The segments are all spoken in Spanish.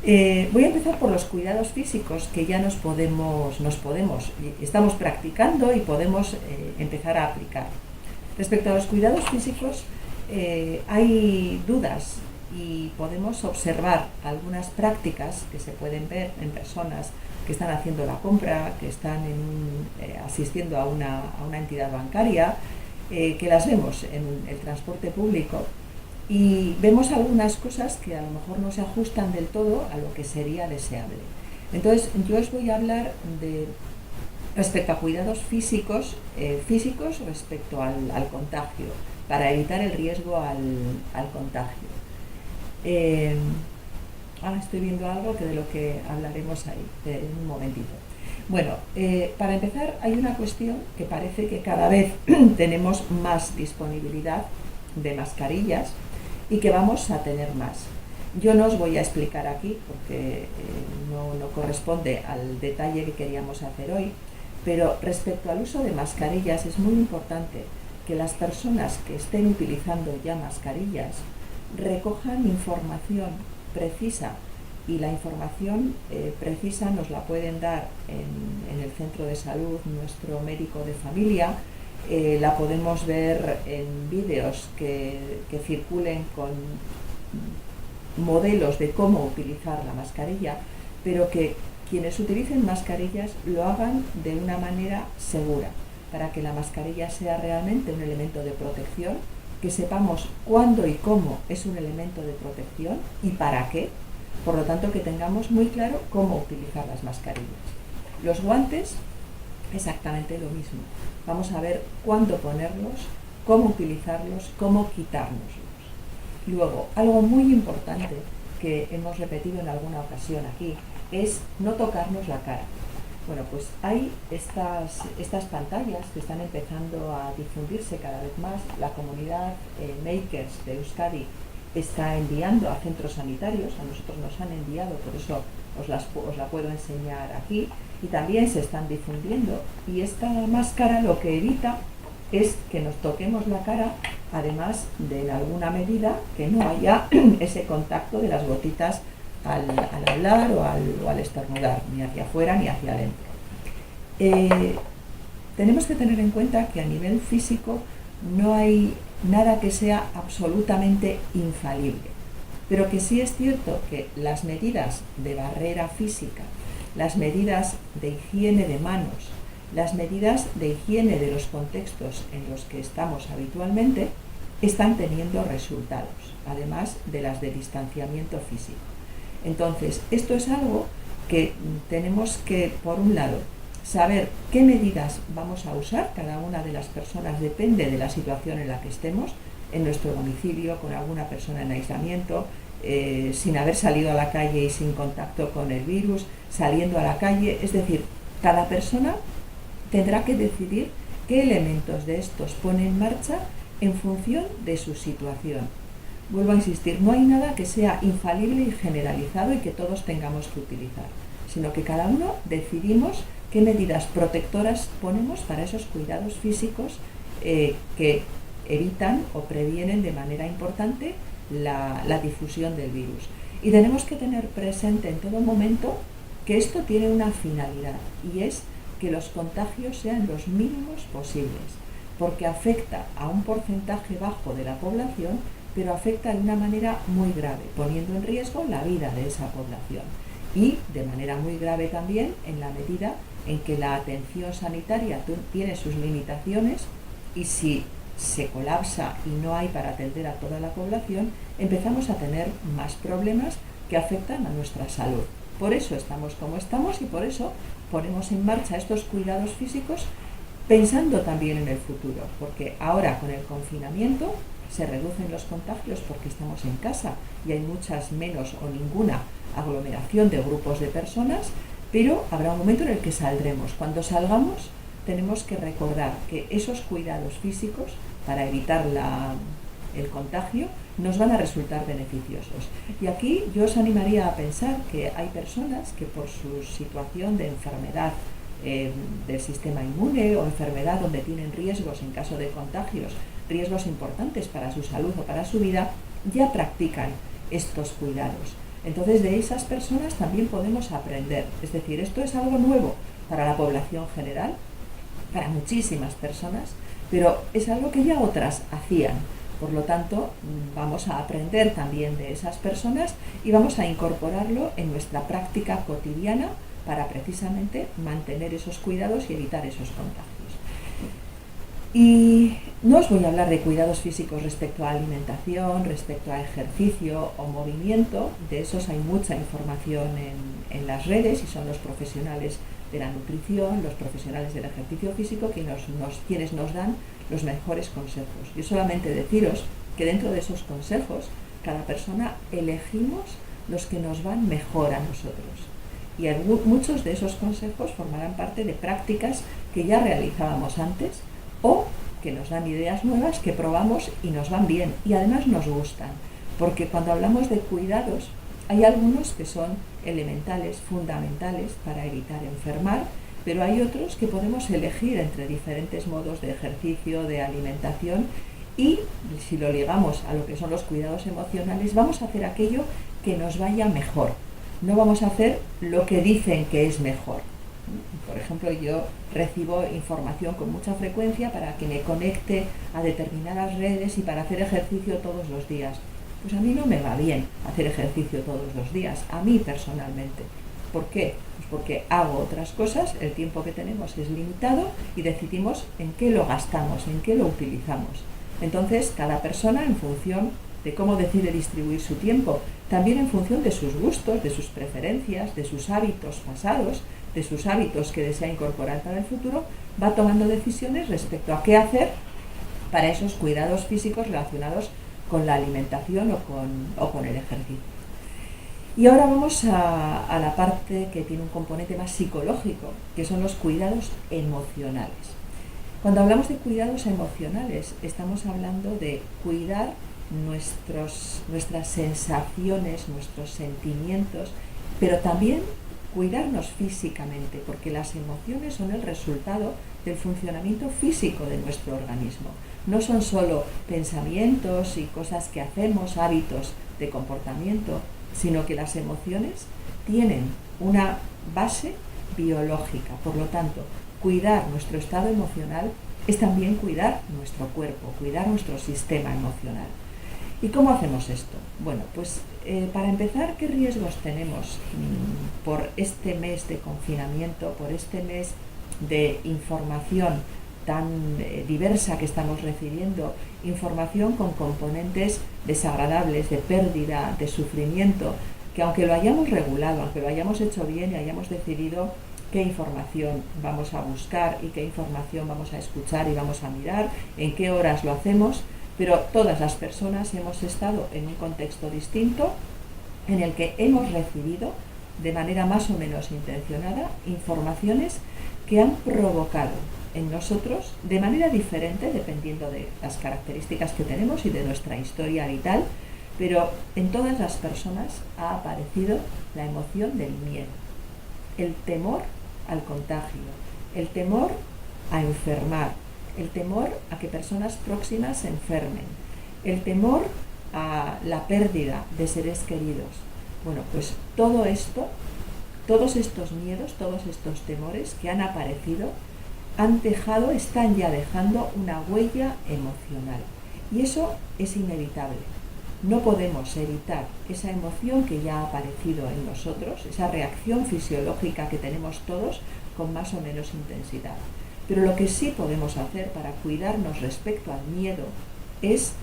Voy a empezar por los cuidados físicos que ya estamos practicando y podemos empezar a aplicar. Respecto a los cuidados físicos, hay dudas y podemos observar algunas prácticas que se pueden ver en personas que están haciendo la compra, que están asistiendo a una entidad bancaria, que las vemos en el transporte público y vemos algunas cosas que a lo mejor no se ajustan del todo a lo que sería deseable. Entonces, yo os voy a hablar respecto a cuidados físicos respecto al contagio, para evitar el riesgo al contagio. Ahora estoy viendo algo de lo que hablaremos ahí en un momentito. Bueno, para empezar, hay una cuestión que parece que cada vez tenemos más disponibilidad de mascarillas y que vamos a tener más. Yo no os voy a explicar aquí porque no corresponde al detalle que queríamos hacer hoy, pero respecto al uso de mascarillas es muy importante que las personas que estén utilizando ya mascarillas recojan información precisa, y la información precisa nos la pueden dar en el centro de salud nuestro médico de familia. La podemos ver en vídeos que circulen con modelos de cómo utilizar la mascarilla, pero que quienes utilicen mascarillas lo hagan de una manera segura, para que la mascarilla sea realmente un elemento de protección, que sepamos cuándo y cómo es un elemento de protección y para qué. Por lo tanto, que tengamos muy claro cómo utilizar las mascarillas. Los guantes, exactamente lo mismo. Vamos a ver cuándo ponerlos, cómo utilizarlos, cómo quitárnoslos. Luego, algo muy importante que hemos repetido en alguna ocasión aquí es no tocarnos la cara. Bueno, pues hay estas pantallas que están empezando a difundirse cada vez más. La comunidad Makers de Euskadi está enviando a centros sanitarios, a nosotros nos han enviado, por eso os la puedo enseñar aquí, y también se están difundiendo, y esta máscara lo que evita es que nos toquemos la cara, además de en alguna medida que no haya ese contacto de las gotitas al hablar o al estornudar, ni hacia afuera ni hacia adentro. Tenemos que tener en cuenta que a nivel físico no hay nada que sea absolutamente infalible, pero que sí es cierto que las medidas de barrera física, las medidas de higiene de manos, las medidas de higiene de los contextos en los que estamos habitualmente están teniendo resultados, además de las de distanciamiento físico. Entonces, esto es algo que tenemos que, por un lado, saber qué medidas vamos a usar, cada una de las personas depende de la situación en la que estemos, en nuestro domicilio, con alguna persona en aislamiento, sin haber salido a la calle y sin contacto con el virus, saliendo a la calle, es decir, cada persona tendrá que decidir qué elementos de estos pone en marcha en función de su situación. Vuelvo a insistir, no hay nada que sea infalible y generalizado y que todos tengamos que utilizar, sino que cada uno decidimos qué medidas protectoras ponemos para esos cuidados físicos que evitan o previenen de manera importante la difusión del virus. Y tenemos que tener presente en todo momento que esto tiene una finalidad, y es que los contagios sean los mínimos posibles, porque afecta a un porcentaje bajo de la población, pero afecta de una manera muy grave, poniendo en riesgo la vida de esa población. Y de manera muy grave también en la medida en que la atención sanitaria tiene sus limitaciones, y si se colapsa y no hay para atender a toda la población, empezamos a tener más problemas que afectan a nuestra salud. Por eso estamos como estamos y por eso ponemos en marcha estos cuidados físicos pensando también en el futuro, porque ahora con el confinamiento se reducen los contagios porque estamos en casa y hay muchas menos o ninguna aglomeración de grupos de personas, pero habrá un momento en el que saldremos. Cuando salgamos tenemos que recordar que esos cuidados físicos para evitar el contagio nos van a resultar beneficiosos. Y aquí yo os animaría a pensar que hay personas que por su situación de enfermedad del sistema inmune o enfermedad donde tienen riesgos en caso de contagios, riesgos importantes para su salud o para su vida, ya practican estos cuidados. Entonces de esas personas también podemos aprender. Es decir, esto es algo nuevo para la población general, para muchísimas personas, pero es algo que ya otras hacían. Por lo tanto, vamos a aprender también de esas personas y vamos a incorporarlo en nuestra práctica cotidiana para precisamente mantener esos cuidados y evitar esos contagios. Y no os voy a hablar de cuidados físicos respecto a alimentación, respecto a ejercicio o movimiento. De esos hay mucha información en las redes y son los profesionales de la nutrición, los profesionales del ejercicio físico quienes nos dan los mejores consejos. Yo solamente deciros que dentro de esos consejos cada persona elegimos los que nos van mejor a nosotros. Y muchos de esos consejos formarán parte de prácticas que ya realizábamos antes o que nos dan ideas nuevas que probamos y nos van bien y además nos gustan, porque cuando hablamos de cuidados hay algunos que son elementales, fundamentales para evitar enfermar, pero hay otros que podemos elegir entre diferentes modos de ejercicio, de alimentación, y si lo ligamos a lo que son los cuidados emocionales, vamos a hacer aquello que nos vaya mejor, no vamos a hacer lo que dicen que es mejor. Por ejemplo, yo recibo información con mucha frecuencia para que me conecte a determinadas redes y para hacer ejercicio todos los días. Pues a mí no me va bien hacer ejercicio todos los días, a mí personalmente. ¿Por qué? Pues porque hago otras cosas, el tiempo que tenemos es limitado y decidimos en qué lo gastamos, en qué lo utilizamos. Entonces, cada persona, en función de cómo decide distribuir su tiempo, también en función de sus gustos, de sus preferencias, de sus hábitos pasados, de sus hábitos que desea incorporar para el futuro, va tomando decisiones respecto a qué hacer para esos cuidados físicos relacionados con la alimentación o con el ejercicio. Y ahora vamos a la parte que tiene un componente más psicológico, que son los cuidados emocionales. Cuando hablamos de cuidados emocionales, estamos hablando de cuidar nuestras sensaciones, nuestros sentimientos, pero también cuidarnos físicamente, porque las emociones son el resultado del funcionamiento físico de nuestro organismo. No son solo pensamientos y cosas que hacemos, hábitos de comportamiento, sino que las emociones tienen una base biológica. Por lo tanto, cuidar nuestro estado emocional es también cuidar nuestro cuerpo, cuidar nuestro sistema emocional. ¿Y cómo hacemos esto? Bueno, pues para empezar, ¿qué riesgos tenemos por este mes de confinamiento, por este mes de información tan diversa que estamos recibiendo, información con componentes desagradables, de pérdida, de sufrimiento, que aunque lo hayamos regulado, aunque lo hayamos hecho bien y hayamos decidido qué información vamos a buscar y qué información vamos a escuchar y vamos a mirar, en qué horas lo hacemos, pero todas las personas hemos estado en un contexto distinto en el que hemos recibido de manera más o menos intencionada informaciones que han provocado en nosotros de manera diferente dependiendo de las características que tenemos y de nuestra historia vital, pero en todas las personas ha aparecido la emoción del miedo, el temor al contagio, el temor a enfermar, el temor a que personas próximas se enfermen, el temor a la pérdida de seres queridos. Bueno, pues todo esto, todos estos miedos, todos estos temores que han aparecido, están ya dejando una huella emocional. Y eso es inevitable. No podemos evitar esa emoción que ya ha aparecido en nosotros, esa reacción fisiológica que tenemos todos con más o menos intensidad. Pero lo que sí podemos hacer para cuidarnos respecto al miedo es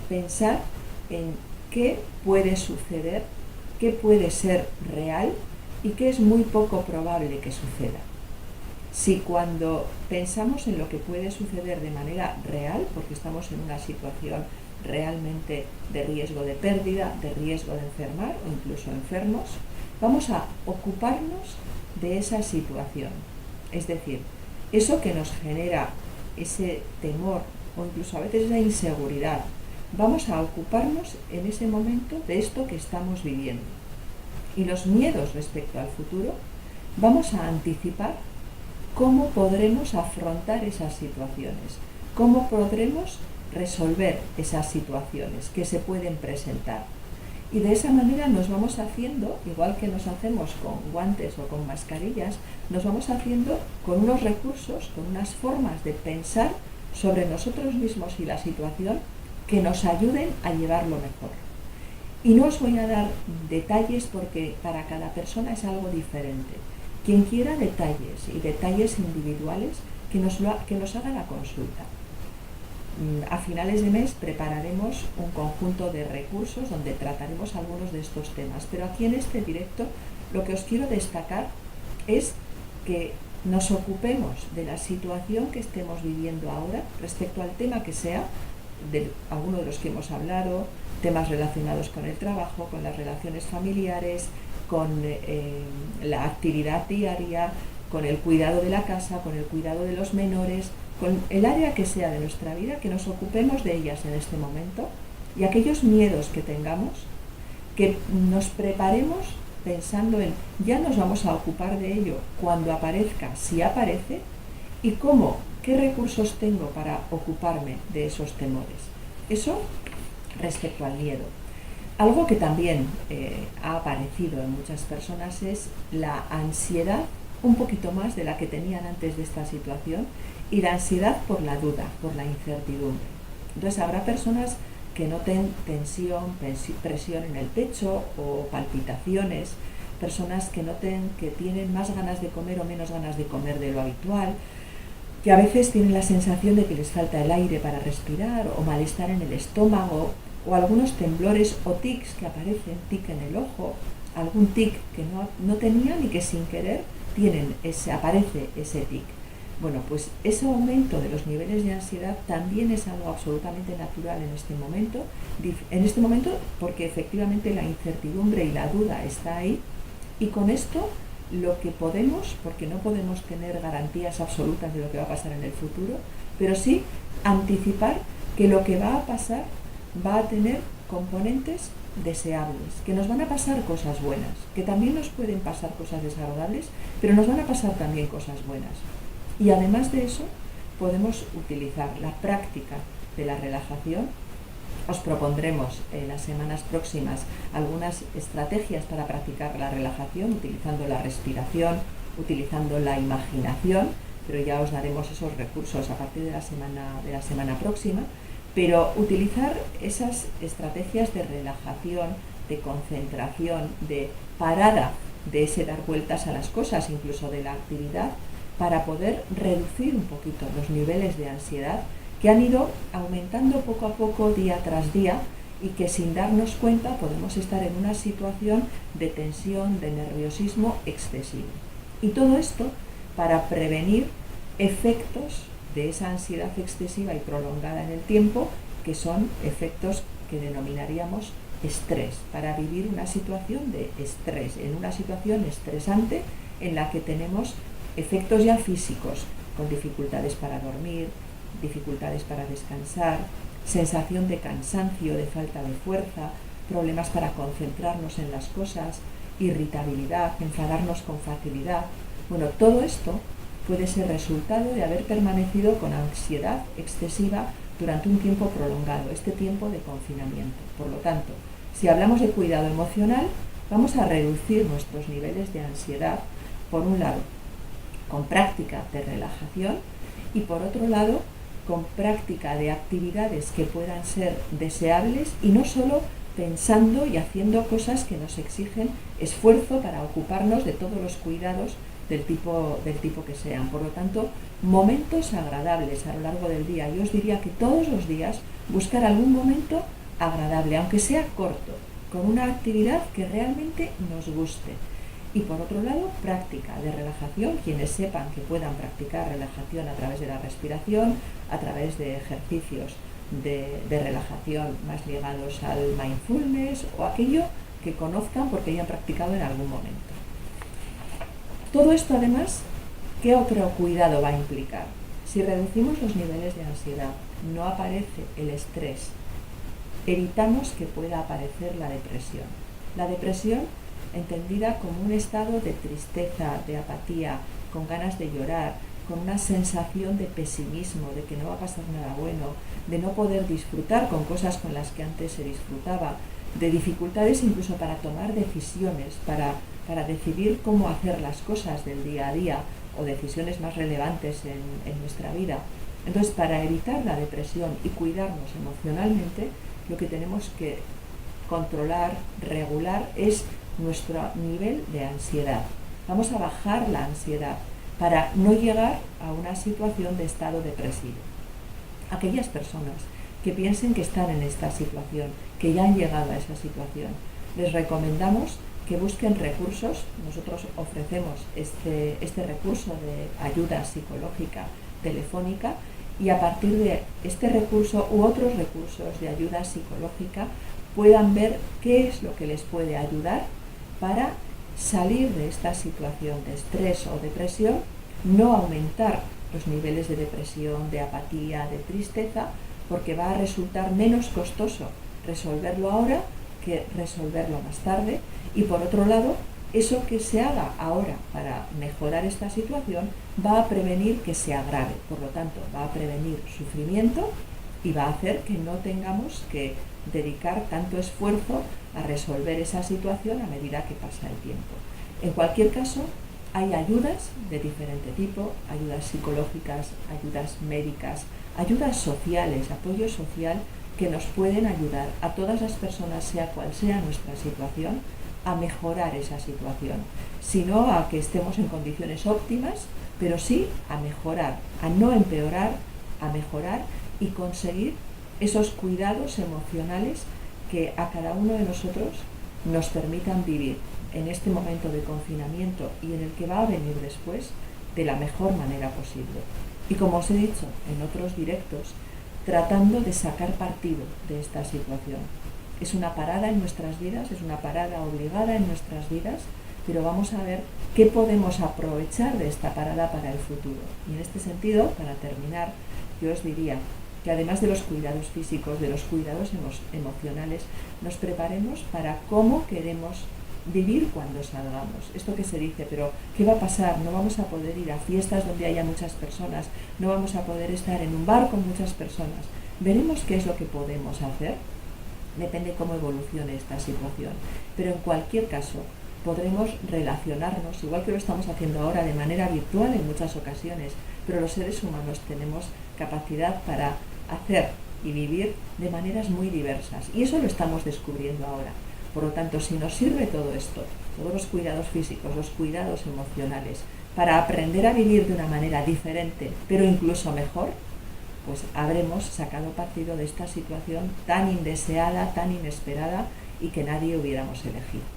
pensar en qué puede suceder, qué puede ser real y qué es muy poco probable que suceda. Si cuando pensamos en lo que puede suceder de manera real, porque estamos en una situación realmente de riesgo de pérdida, de riesgo de enfermar o incluso enfermos, vamos a ocuparnos de esa situación. Es decir, eso que nos genera ese temor o incluso a veces esa inseguridad, vamos a ocuparnos en ese momento de esto que estamos viviendo. Y los miedos respecto al futuro, vamos a anticipar cómo podremos afrontar esas situaciones, cómo podremos resolver esas situaciones que se pueden presentar. Y de esa manera nos vamos haciendo, igual que nos hacemos con guantes o con mascarillas, nos vamos haciendo con unos recursos, con unas formas de pensar sobre nosotros mismos y la situación que nos ayuden a llevarlo mejor. Y no os voy a dar detalles porque para cada persona es algo diferente. Quien quiera detalles y detalles individuales, que nos haga la consulta. A finales de mes prepararemos un conjunto de recursos donde trataremos algunos de estos temas, pero aquí en este directo lo que os quiero destacar es que nos ocupemos de la situación que estemos viviendo ahora respecto al tema que sea, de alguno de los que hemos hablado, temas relacionados con el trabajo, con las relaciones familiares, con la actividad diaria, con el cuidado de la casa, con el cuidado de los menores, con el área que sea de nuestra vida, que nos ocupemos de ellas en este momento, y aquellos miedos que tengamos, que nos preparemos pensando en ya nos vamos a ocupar de ello cuando aparezca, si aparece, y cómo, qué recursos tengo para ocuparme de esos temores. Eso respecto al miedo. Algo que también ha aparecido en muchas personas es la ansiedad, un poquito más de la que tenían antes de esta situación, y la ansiedad por la duda, por la incertidumbre. Entonces habrá personas que noten tensión, presión en el pecho o palpitaciones, personas que noten que tienen más ganas de comer o menos ganas de comer de lo habitual, que a veces tienen la sensación de que les falta el aire para respirar o malestar en el estómago o algunos temblores o tics que aparecen, tic en el ojo, algún tic que no tenían y que sin querer aparece ese tic. Bueno, pues ese aumento de los niveles de ansiedad también es algo absolutamente natural en este momento porque efectivamente la incertidumbre y la duda está ahí, y con esto lo que podemos, porque no podemos tener garantías absolutas de lo que va a pasar en el futuro, pero sí anticipar que lo que va a pasar va a tener componentes deseables, que nos van a pasar cosas buenas, que también nos pueden pasar cosas desagradables, pero nos van a pasar también cosas buenas. Y además de eso, podemos utilizar la práctica de la relajación. Os propondremos en las semanas próximas algunas estrategias para practicar la relajación, utilizando la respiración, utilizando la imaginación, pero ya os daremos esos recursos a partir de la semana próxima. Pero utilizar esas estrategias de relajación, de concentración, de parada de ese dar vueltas a las cosas, incluso de la actividad, para poder reducir un poquito los niveles de ansiedad que han ido aumentando poco a poco, día tras día, y que sin darnos cuenta podemos estar en una situación de tensión, de nerviosismo excesivo. Y todo esto para prevenir efectos de esa ansiedad excesiva y prolongada en el tiempo, que son efectos que denominaríamos estrés, para vivir una situación de estrés, en una situación estresante en la que tenemos efectos ya físicos, con dificultades para dormir, dificultades para descansar, sensación de cansancio, de falta de fuerza, problemas para concentrarnos en las cosas, irritabilidad, enfadarnos con facilidad. Bueno, todo esto puede ser resultado de haber permanecido con ansiedad excesiva durante un tiempo prolongado, este tiempo de confinamiento. Por lo tanto, si hablamos de cuidado emocional, vamos a reducir nuestros niveles de ansiedad, por un lado, con práctica de relajación, y por otro lado, con práctica de actividades que puedan ser deseables y no solo pensando y haciendo cosas que nos exigen esfuerzo para ocuparnos de todos los cuidados del tipo que sean. Por lo tanto, momentos agradables a lo largo del día. Yo os diría que todos los días buscar algún momento agradable, aunque sea corto, con una actividad que realmente nos guste. Y por otro lado, práctica de relajación. Quienes sepan que puedan practicar relajación a través de la respiración, a través de ejercicios de relajación más ligados al mindfulness o aquello que conozcan porque hayan practicado en algún momento. Todo esto además, ¿qué otro cuidado va a implicar? Si reducimos los niveles de ansiedad, no aparece el estrés, evitamos que pueda aparecer la depresión. La depresión entendida como un estado de tristeza, de apatía, con ganas de llorar, con una sensación de pesimismo, de que no va a pasar nada bueno, de no poder disfrutar con cosas con las que antes se disfrutaba, de dificultades incluso para tomar decisiones, para decidir cómo hacer las cosas del día a día o decisiones más relevantes en nuestra vida. Entonces, para evitar la depresión y cuidarnos emocionalmente, lo que tenemos que controlar, regular, es nuestro nivel de ansiedad. Vamos a bajar la ansiedad para no llegar a una situación de estado depresivo. Aquellas personas que piensen que están en esta situación, que ya han llegado a esa situación, les recomendamos que busquen recursos. Nosotros ofrecemos este recurso de ayuda psicológica telefónica, y a partir de este recurso u otros recursos de ayuda psicológica puedan ver qué es lo que les puede ayudar para salir de esta situación de estrés o depresión, no aumentar los niveles de depresión, de apatía, de tristeza, porque va a resultar menos costoso resolverlo ahora que resolverlo más tarde. Y por otro lado, eso que se haga ahora para mejorar esta situación va a prevenir que se agrave, por lo tanto va a prevenir sufrimiento y va a hacer que no tengamos que dedicar tanto esfuerzo a resolver esa situación a medida que pasa el tiempo. En cualquier caso, hay ayudas de diferente tipo, ayudas psicológicas, ayudas médicas, ayudas sociales, apoyo social, que nos pueden ayudar a todas las personas, sea cual sea nuestra situación, a mejorar esa situación, sino a que estemos en condiciones óptimas, pero sí a mejorar, a no empeorar, a mejorar y conseguir esos cuidados emocionales que a cada uno de nosotros nos permitan vivir en este momento de confinamiento y en el que va a venir después de la mejor manera posible. Y como os he dicho en otros directos, tratando de sacar partido de esta situación. Es una parada en nuestras vidas, es una parada obligada en nuestras vidas, pero vamos a ver qué podemos aprovechar de esta parada para el futuro. Y en este sentido, para terminar, yo os diría que además de los cuidados físicos, de los cuidados emocionales, nos preparemos para cómo queremos vivir cuando salgamos. Esto que se dice, pero ¿qué va a pasar? No vamos a poder ir a fiestas donde haya muchas personas, no vamos a poder estar en un bar con muchas personas. Veremos qué es lo que podemos hacer. Depende cómo evolucione esta situación. Pero en cualquier caso, podremos relacionarnos, igual que lo estamos haciendo ahora de manera virtual en muchas ocasiones, pero los seres humanos tenemos capacidad para hacer y vivir de maneras muy diversas. Y eso lo estamos descubriendo ahora. Por lo tanto, si nos sirve todo esto, todos los cuidados físicos, los cuidados emocionales, para aprender a vivir de una manera diferente, pero incluso mejor, pues habremos sacado partido de esta situación tan indeseada, tan inesperada y que nadie hubiéramos elegido.